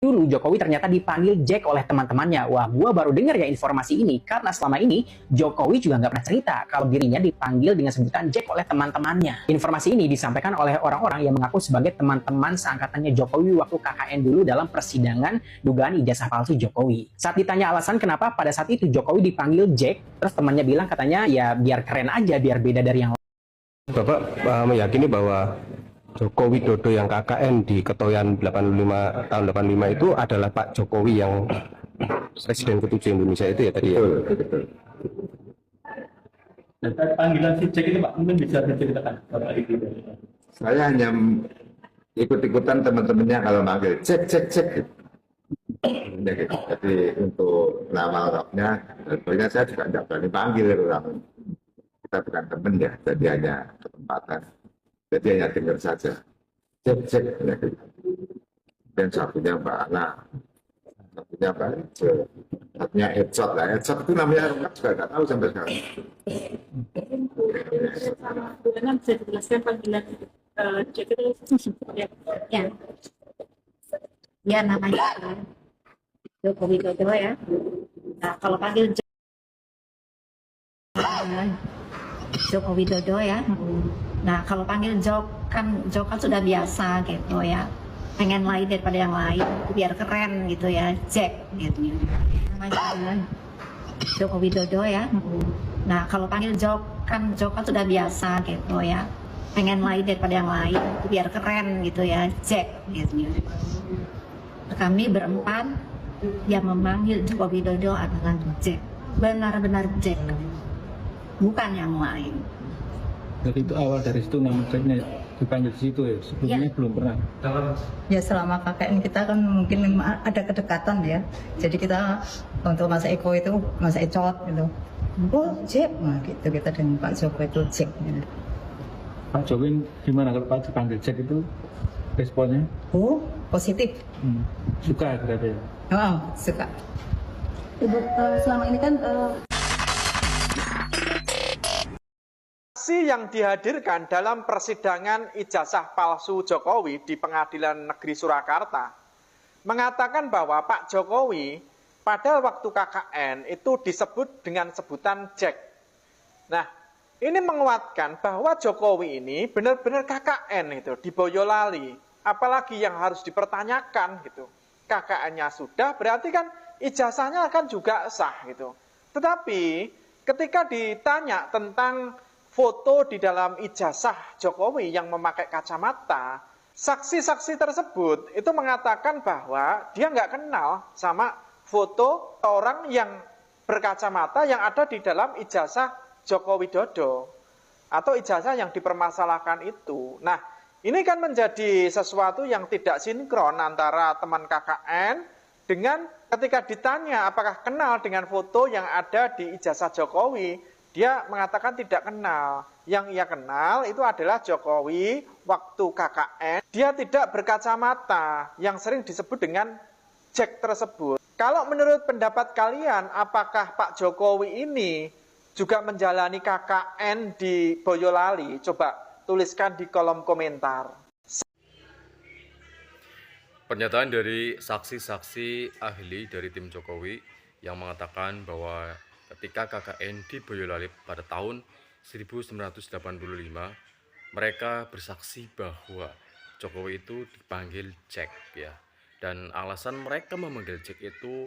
dulu Jokowi ternyata dipanggil Jack oleh teman-temannya. Wah, gua baru dengar ya informasi ini karena selama ini Jokowi juga nggak pernah cerita kalau dirinya dipanggil dengan sebutan Jack oleh teman-temannya. Informasi ini disampaikan oleh orang-orang yang mengaku sebagai teman-teman seangkatannya Jokowi waktu KKN dulu dalam persidangan dugaan ijazah palsu Jokowi. Saat ditanya alasan kenapa pada saat itu Jokowi dipanggil Jack, terus temannya bilang katanya ya biar keren aja, biar beda dari yang lain. Bapak meyakini bahwa Joko Widodo yang KKN di Ketoyan 85 tahun 85 itu adalah Pak Jokowi yang Presiden ke-7 Indonesia itu ya tadi ya? Betul. Dan panggilan si Jack itu Pak, mungkin bisa diceritakan Bapak itu. Saya hanya ikut-ikutan teman-temannya kalau manggil Jack. Ya, gitu. Jadi untuk nama orangnya, tentunya saya juga tidak berani panggil orang. Kita bukan teman ya, jadi hanya kesempatan. Jadi hanya dengar saja. Jack. Ya, gitu. Dan satunya Mbak Ana, satunya Mbak Ijo, satunya Edzot lah. Edzot itu namanya orang juga nggak tahu sampai sekarang. Dengan bisa dijelaskan panggilan Jack itu seperti apa? Ya namanya Joko Widodo ya. Nah kalau panggil Joko Widodo ya. Nah kalau panggil Jok kan sudah biasa gitu ya. Pengen lain daripada yang lain, biar keren gitu ya, Jack gitu. Namanya Joko Widodo ya. Nah kalau panggil Jok kan sudah biasa gitu ya. Pengen lain daripada yang lain, biar keren gitu ya, Jack gitu. Kami berempat yang memanggil Joko Widodo adalah Jack, benar-benar Jack, bukan yang lain. Jadi itu awal dari situ nama Jacknya dipanggil di situ ya, sebelumnya belum pernah. Ya selama KKN kita kan mungkin ada kedekatan ya, jadi kita untuk Mas Eko itu Mas Ecot gitu, oh Jack, nah gitu kita dengan Pak Joko itu Jack. Gitu. Pak Jokowi gimana kalau Pak dipanggil Jack itu responnya? Oh positif. Suka berarti ya? Oh suka. Ibu selama ini kan Saksi yang dihadirkan dalam persidangan ijazah palsu Jokowi di Pengadilan Negeri Surakarta mengatakan bahwa Pak Jokowi pada waktu KKN itu disebut dengan sebutan Jack. Nah, ini menguatkan bahwa Jokowi ini benar-benar KKN itu di Boyolali. Apalagi yang harus dipertanyakan gitu. KKN-nya sudah, berarti kan ijazahnya kan juga sah gitu. Tetapi ketika ditanya tentang foto di dalam ijazah Jokowi yang memakai kacamata, saksi-saksi tersebut itu mengatakan bahwa dia nggak kenal sama foto orang yang berkacamata yang ada di dalam ijazah Joko Widodo atau ijazah yang dipermasalahkan itu. Nah, ini kan menjadi sesuatu yang tidak sinkron antara teman KKN dengan ketika ditanya apakah kenal dengan foto yang ada di ijazah Jokowi. Dia mengatakan tidak kenal. Yang ia kenal itu adalah Jokowi waktu KKN. Dia tidak berkacamata yang sering disebut dengan Jack tersebut. Kalau menurut pendapat kalian, apakah Pak Jokowi ini juga menjalani KKN di Boyolali? Coba tuliskan di kolom komentar. Pernyataan dari saksi-saksi ahli dari tim Jokowi yang mengatakan bahwa ketika KKN di Boyolali pada tahun 1985, mereka bersaksi bahwa Jokowi itu dipanggil Jack ya. Dan alasan mereka memanggil Jack itu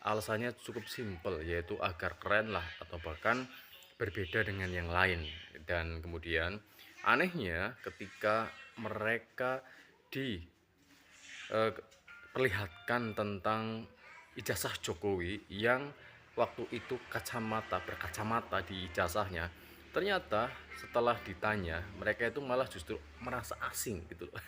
alasannya cukup simpel, yaitu agar keren lah atau bahkan berbeda dengan yang lain. Dan kemudian anehnya ketika mereka diperlihatkan tentang ijazah Jokowi yang waktu itu berkacamata di ijazahnya, ternyata setelah ditanya mereka itu malah justru merasa asing gitu loh.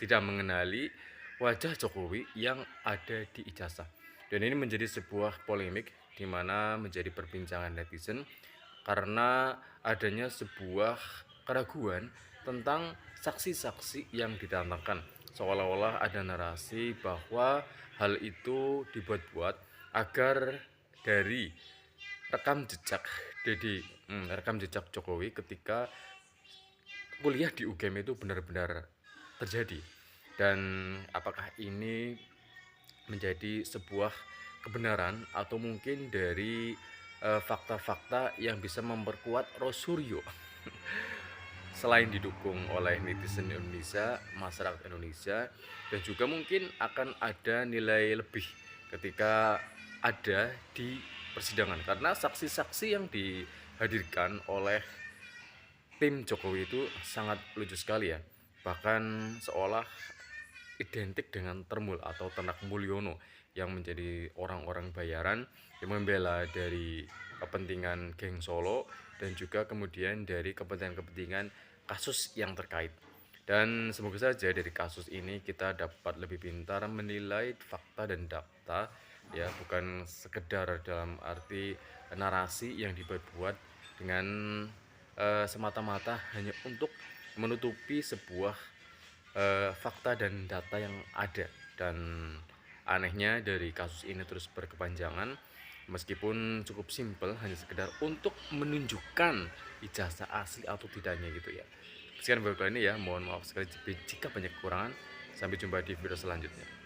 Tidak mengenali wajah Jokowi yang ada di ijazah. Dan ini menjadi sebuah polemik di mana menjadi perbincangan netizen karena adanya sebuah keraguan tentang saksi-saksi yang didatangkan, seolah-olah ada narasi bahwa hal itu dibuat-buat agar dari rekam jejak Jokowi ketika kuliah di UGM itu benar-benar terjadi. Dan apakah ini menjadi sebuah kebenaran atau mungkin dari fakta-fakta yang bisa memperkuat Rosuryo. Selain didukung oleh netizen Indonesia, masyarakat Indonesia, dan juga mungkin akan ada nilai lebih ketika ada di persidangan, karena saksi-saksi yang dihadirkan oleh tim Jokowi itu sangat lucu sekali ya, bahkan seolah identik dengan Termul atau Ternak Mulyono yang menjadi orang-orang bayaran yang membela dari kepentingan geng Solo dan juga kemudian dari kepentingan-kepentingan kasus yang terkait. Dan semoga saja dari kasus ini kita dapat lebih pintar menilai fakta dan data ya, bukan sekedar dalam arti narasi yang dibuat dengan semata-mata hanya untuk menutupi sebuah fakta dan data yang ada. Dan anehnya dari kasus ini terus berkepanjangan, meskipun cukup simpel, hanya sekedar untuk menunjukkan ijazah asli atau tidaknya gitu ya. Sekian video kali ini ya, mohon maaf sekali jika banyak kekurangan. Sampai jumpa di video selanjutnya.